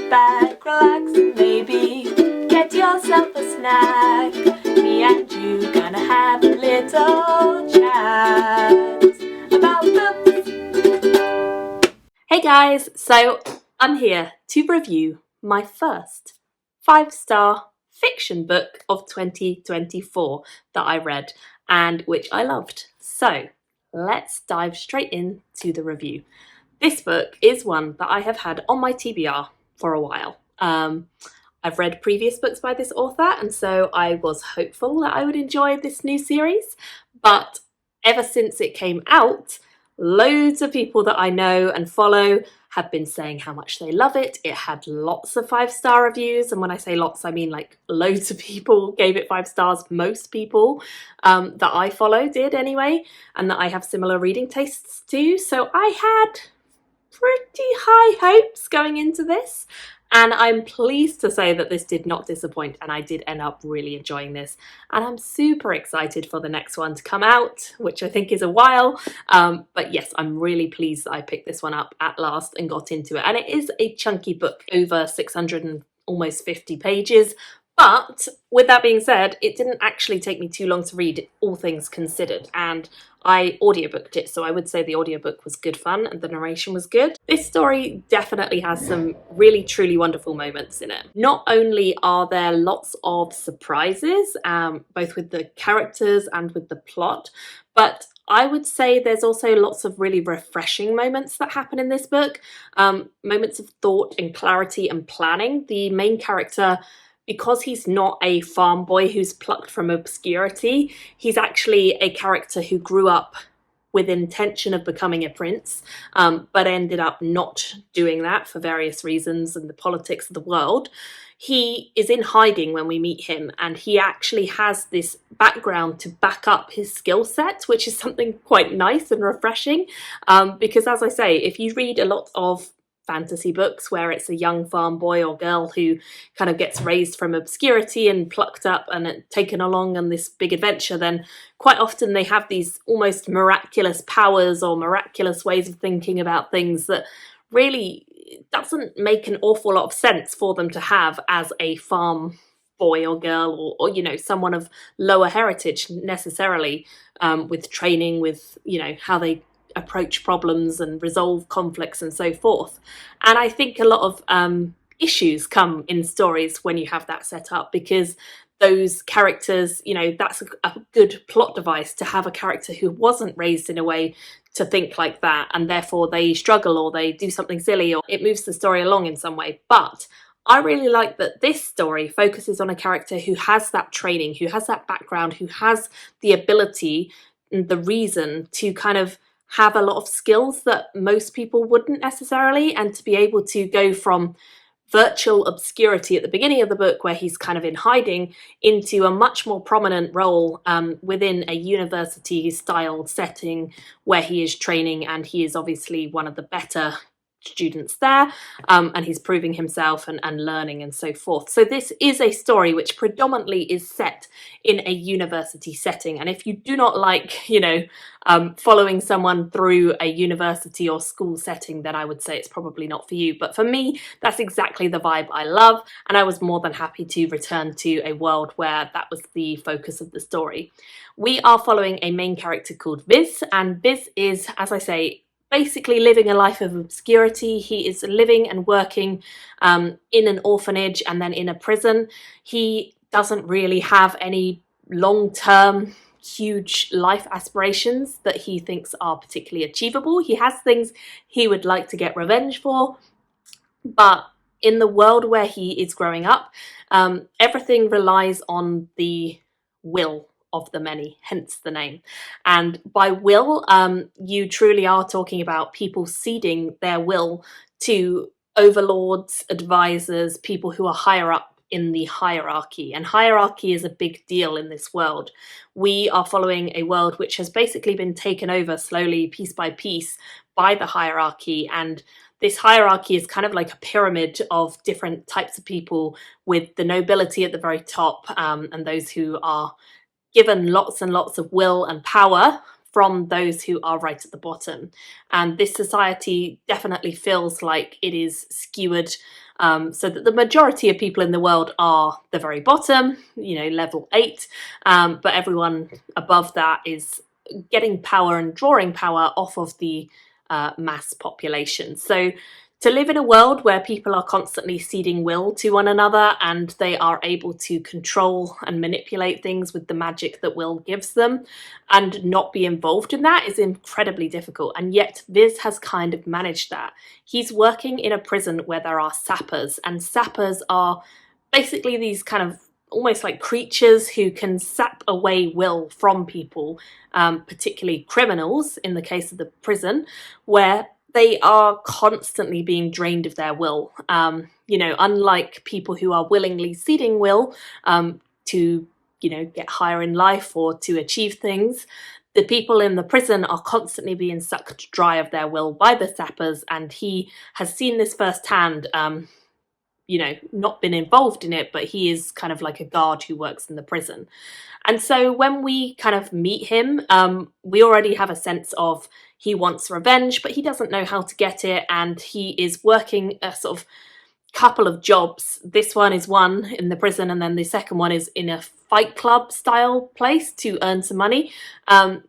back, relax, and maybe get yourself a snack. Me and you gonna have a little chat about books. Hey guys, so I'm here to review my first 5-star fiction book of 2024 that I read and which I loved. So let's dive straight into the review. This book is one that I have had on my TBR for a while. I've read previous books by this author, and so I was hopeful that I would enjoy this new series. But ever since it came out, loads of people that I know and follow have been saying how much they love it. It had lots of 5-star reviews, and when I say lots, I mean like loads of people gave it 5 stars. Most people that I follow did anyway, and that I have similar reading tastes to. So I had pretty high hopes going into this, and I'm pleased to say that this did not disappoint, and I did end up really enjoying this, and I'm super excited for the next one to come out, which I think is a while, but yes, I'm really pleased that I picked this one up at last and got into it. And it is a chunky book, over 600 and almost 50 pages. But with that being said, it didn't actually take me too long to read, all things considered, and I audiobooked it, so I would say the audiobook was good fun and the narration was good. This story definitely has some really truly wonderful moments in it. Not only are there lots of surprises, both with the characters and with the plot, but I would say there's also lots of really refreshing moments that happen in this book, moments of thought and clarity and planning. The main character, because he's not a farm boy who's plucked from obscurity, he's actually a character who grew up with intention of becoming a prince, but ended up not doing that for various reasons and the politics of the world. He is in hiding when we meet him, and he actually has this background to back up his skill set, which is something quite nice and refreshing, because as I say, if you read a lot of fantasy books where it's a young farm boy or girl who kind of gets raised from obscurity and plucked up and taken along on this big adventure, then quite often they have these almost miraculous powers or miraculous ways of thinking about things that really doesn't make an awful lot of sense for them to have as a farm boy or girl, or you know, someone of lower heritage necessarily, with training, with, you know, how they approach problems and resolve conflicts and so forth. And I think a lot of issues come in stories when you have that set up, because those characters, you know, that's a good plot device to have a character who wasn't raised in a way to think like that, and therefore they struggle or they do something silly, or it moves the story along in some way. But I really like that this story focuses on a character who has that training, who has that background, who has the ability and the reason to kind of have a lot of skills that most people wouldn't necessarily, and to be able to go from virtual obscurity at the beginning of the book, where he's kind of in hiding, into a much more prominent role within a university-style setting where he is training, and he is obviously one of the better students there, and he's proving himself and learning and so forth. So this is a story which predominantly is set in a university setting, and if you do not like, you know, following someone through a university or school setting, then I would say it's probably not for you. But for me, that's exactly the vibe I love, and I was more than happy to return to a world where that was the focus of the story. We are following a main character called Viz, and Viz is, as I say, basically living a life of obscurity. He is living and working in an orphanage and then in a prison. He doesn't really have any long-term huge life aspirations that he thinks are particularly achievable. He has things he would like to get revenge for, but in the world where he is growing up, everything relies on the will of the many, hence the name. And by will, you truly are talking about people ceding their will to overlords, advisors, people who are higher up in the hierarchy. And hierarchy is a big deal in this world. We are following a world which has basically been taken over slowly, piece by piece, by the hierarchy. And this hierarchy is kind of like a pyramid of different types of people, with the nobility at the very top, and those who are given lots and lots of will and power from those who are right at the bottom. And this society definitely feels like it is skewered so that the majority of people in the world are the very bottom, level 8, but everyone above that is getting power and drawing power off of the mass population. So to live in a world where people are constantly ceding will to one another and they are able to control and manipulate things with the magic that will gives them and not be involved in that is incredibly difficult. And yet Viz has kind of managed that. He's working in a prison where there are sappers, and sappers are basically these kind of almost like creatures who can sap away will from people, particularly criminals in the case of the prison, where they are constantly being drained of their will. Unlike people who are willingly ceding will to, get higher in life or to achieve things, the people in the prison are constantly being sucked dry of their will by the sappers, and he has seen this firsthand. Not been involved in it, but he is kind of like a guard who works in the prison. And so when we kind of meet him, we already have a sense of he wants revenge, but he doesn't know how to get it, and he is working a sort of couple of jobs. This one is one in the prison, and then the second one is in a fight club style place to earn some money.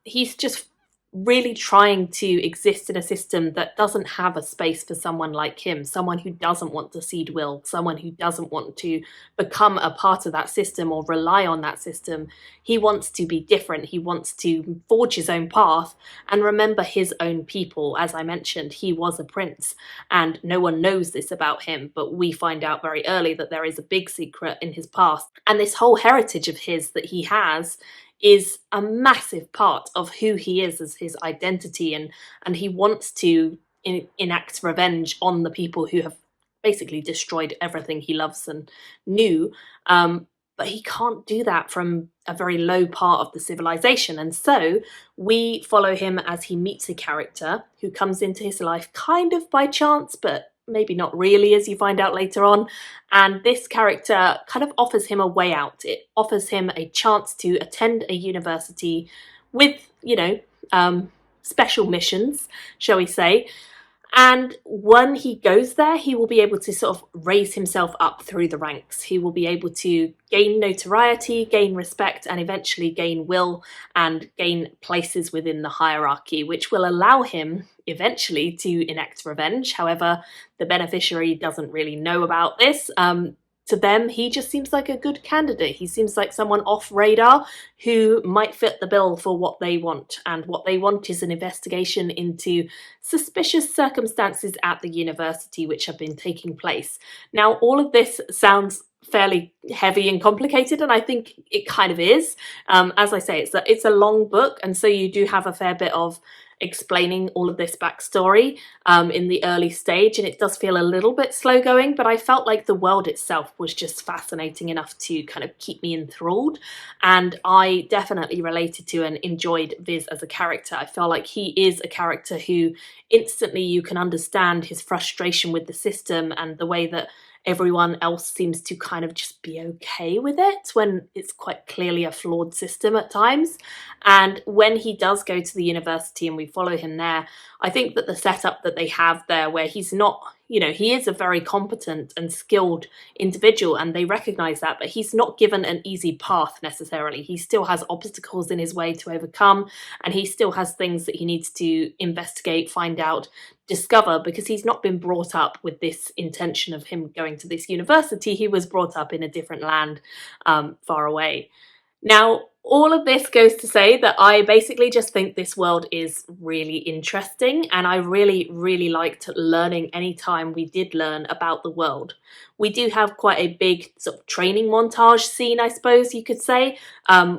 He's just really trying to exist in a system that doesn't have a space for someone like him, someone who doesn't want to cede will, someone who doesn't want to become a part of that system or rely on that system. He wants to be different. He wants to forge his own path and remember his own people. As I mentioned, he was a prince, and no one knows this about him, but we find out very early that there is a big secret in his past. And this whole heritage of his that he has is a massive part of who he is as his identity, and he wants to enact revenge on the people who have basically destroyed everything he loves and knew, but he can't do that from a very low part of the civilization. And so we follow him as he meets a character who comes into his life kind of by chance, but maybe not really, as you find out later on. And this character kind of offers him a way out. It offers him a chance to attend a university with, special missions, shall we say. And when he goes there, he will be able to sort of raise himself up through the ranks. He will be able to gain notoriety, gain respect, and eventually gain will and gain places within the hierarchy, which will allow him eventually to enact revenge. However, the beneficiary doesn't really know about this. To them, he just seems like a good candidate. He seems like someone off radar who might fit the bill for what they want. And what they want is an investigation into suspicious circumstances at the university which have been taking place. Now, all of this sounds fairly heavy and complicated, and I think it kind of is. As I say, it's a long book, and so you do have a fair bit of explaining all of this backstory in the early stage, and it does feel a little bit slow going, but I felt like the world itself was just fascinating enough to kind of keep me enthralled, and I definitely related to and enjoyed Viz as a character. I feel like he is a character who instantly you can understand his frustration with the system and the way that everyone else seems to kind of just be okay with it when it's quite clearly a flawed system at times. And when he does go to the university and we follow him there, I think that the setup that they have there, where he's not, he is a very competent and skilled individual, and they recognise that, but he's not given an easy path necessarily. He still has obstacles in his way to overcome, and he still has things that he needs to investigate, find out, discover, because he's not been brought up with this intention of him going to this university. He was brought up in a different land, far away. Now, all of this goes to say that I basically just think this world is really interesting, and I really, really liked learning any time we did learn about the world. We do have quite a big sort of training montage scene, I suppose you could say,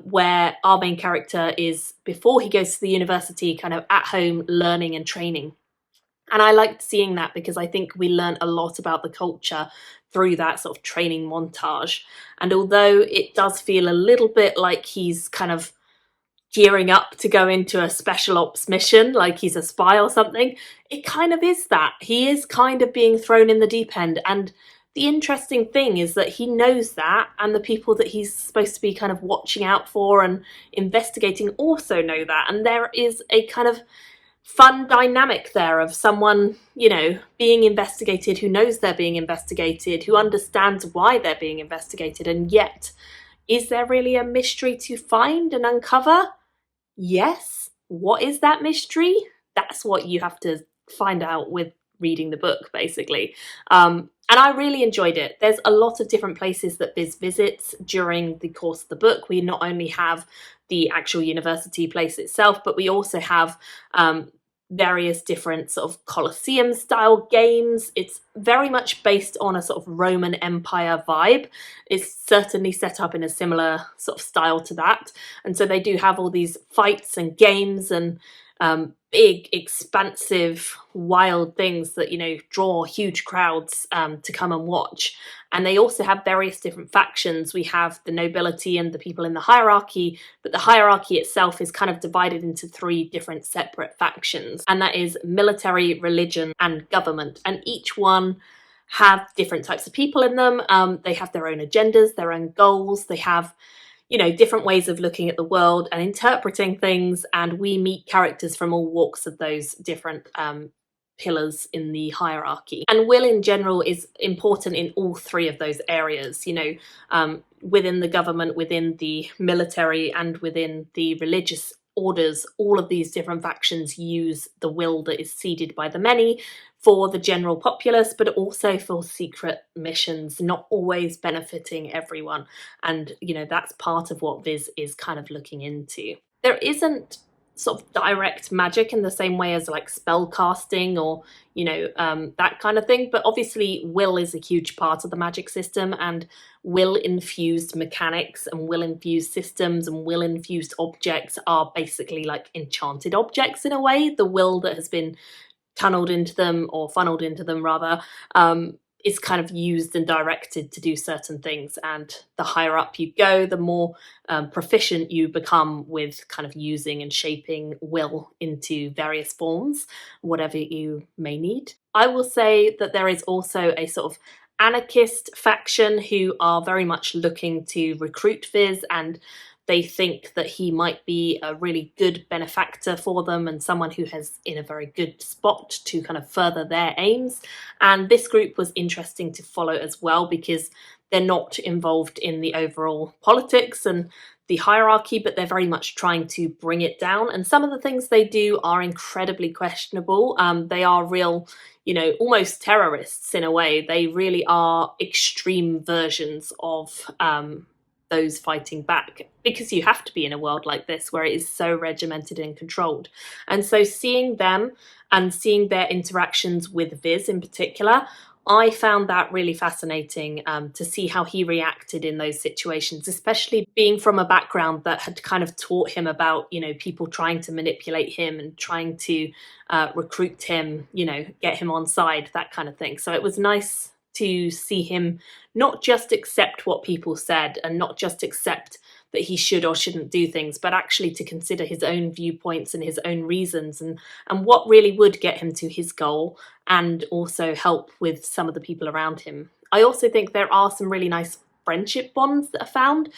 where our main character is, before he goes to the university, kind of at home learning and training. And I liked seeing that because I think we learn a lot about the culture through that sort of training montage. And although it does feel a little bit like he's kind of gearing up to go into a special ops mission, like he's a spy or something, it kind of is that. He is kind of being thrown in the deep end. And the interesting thing is that he knows that, and the people that he's supposed to be kind of watching out for and investigating also know that. And there is a kind of fun dynamic there of someone, you know, being investigated, who knows they're being investigated, who understands why they're being investigated, and yet, is there really a mystery to find and uncover? Yes. What is that mystery? That's what you have to find out with reading the book, basically. And I really enjoyed it. There's a lot of different places that Viz visits during the course of the book. We not only have the actual university place itself, but we also have various different sort of Colosseum style games. It's very much based on a sort of Roman Empire vibe. It's certainly set up in a similar sort of style to that. And so they do have all these fights and games and big, expansive, wild things that, you know, draw huge crowds to come and watch. And they also have various different factions. We have the nobility and the people in the hierarchy, but the hierarchy itself is kind of divided into 3 different separate factions. And that is military, religion, and government. And each one have different types of people in them. They have their own agendas, their own goals. They have, you know, different ways of looking at the world and interpreting things, and we meet characters from all walks of those different pillars in the hierarchy. And will in general is important in all 3 of those areas, you know, within the government, within the military, and within the religious orders. All of these different factions use the will that is seeded by the many for the general populace, but also for secret missions, not always benefiting everyone. And, you know, that's part of what Viz is kind of looking into. There isn't sort of direct magic in the same way as like spell casting or, you know, that kind of thing. But obviously will is a huge part of the magic system, and will infused mechanics and will infused systems and will infused objects are basically like enchanted objects in a way. The will that has been tunneled into them, or funneled into them rather, is kind of used and directed to do certain things. And the higher up you go, the more proficient you become with kind of using and shaping will into various forms, whatever you may need. I will say that there is also a sort of anarchist faction who are very much looking to recruit Viz, and they think that he might be a really good benefactor for them and someone who has in a very good spot to kind of further their aims. And this group was interesting to follow as well, because they're not involved in the overall politics and the hierarchy, but they're very much trying to bring it down. And some of the things they do are incredibly questionable. They are real, you know, almost terrorists in a way. They really are extreme versions of those fighting back, because you have to be in a world like this where it is so regimented and controlled. And so seeing them and seeing their interactions with Viz in particular, I found that really fascinating, to see how he reacted in those situations, especially being from a background that had kind of taught him about, you know, people trying to manipulate him and trying to recruit him, you know, get him on side, that kind of thing. So it was nice to see him not just accept what people said and not just accept that he should or shouldn't do things, but actually to consider his own viewpoints and his own reasons and what really would get him to his goal, and also help with some of the people around him. I also think there are some really nice friendship bonds that are found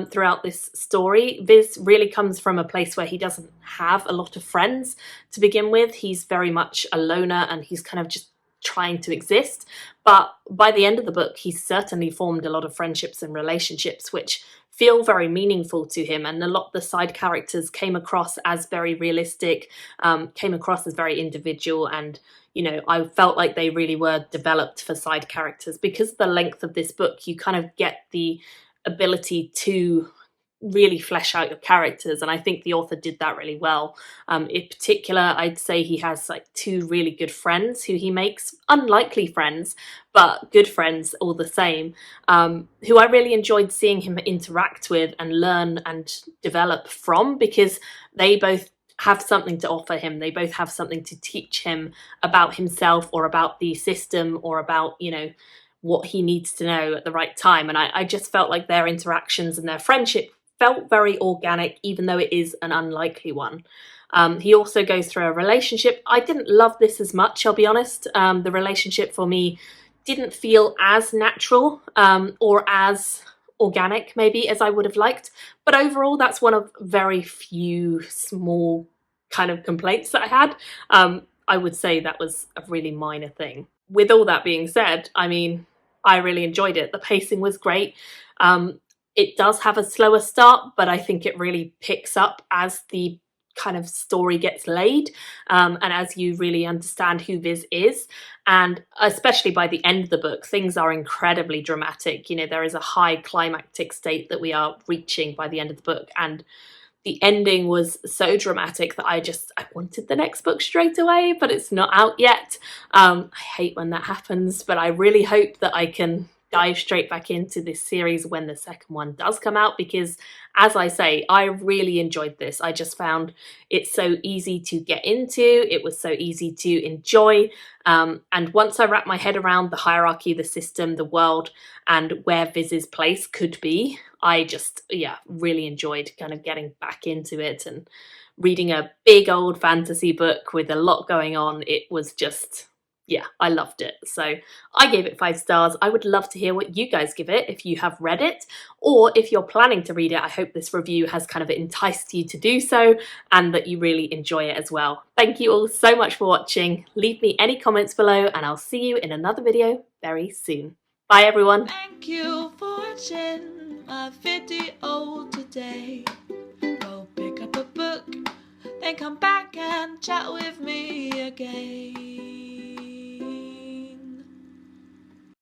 throughout this story. Viz really comes from a place where he doesn't have a lot of friends to begin with. He's very much a loner and he's kind of just trying to exist. But by the end of the book, he's certainly formed a lot of friendships and relationships which feel very meaningful to him, and a lot of the side characters came across as very realistic, came across as very individual, and you know, I felt like they really were developed for side characters. Because of the length of this book, you kind of get the ability to really flesh out your characters, and I think the author did that really well. In particular, I'd say he has like 2 really good friends who he makes, unlikely friends, but good friends all the same, who I really enjoyed seeing him interact with and learn and develop from, because they both have something to offer him. They both have something to teach him about himself or about the system or about, you know, what he needs to know at the right time. And I just felt like their interactions and their friendship felt very organic, even though it is an unlikely one. He also goes through a relationship. I didn't love this as much, I'll be honest. The relationship for me didn't feel as natural or as organic maybe as I would have liked. But overall, that's one of very few small kind of complaints that I had. I would say that was a really minor thing. With all that being said, I mean, I really enjoyed it. The pacing was great. It does have a slower start, but I think it really picks up as the kind of story gets laid, and as you really understand who Viz is. And especially by the end of the book, things are incredibly dramatic. You know, there is a high climactic state that we are reaching by the end of the book, and the ending was so dramatic that I wanted the next book straight away, but it's not out yet. I hate when that happens, but I really hope that I can dive straight back into this series when the second one does come out, because as I say, I really enjoyed this. I just found it so easy to get into. It was so easy to enjoy. And once I wrapped my head around the hierarchy, the system, the world, and where Viz's place could be, I just, really enjoyed kind of getting back into it and reading a big old fantasy book with a lot going on. It was just, I loved it. So I gave it 5 stars. I would love to hear what you guys give it if you have read it, or if you're planning to read it. I hope this review has kind of enticed you to do so and that you really enjoy it as well. Thank you all so much for watching. Leave me any comments below and I'll see you in another video very soon. Bye everyone. Thank you for watching my video today. Go pick up a book, then come back and chat with me again.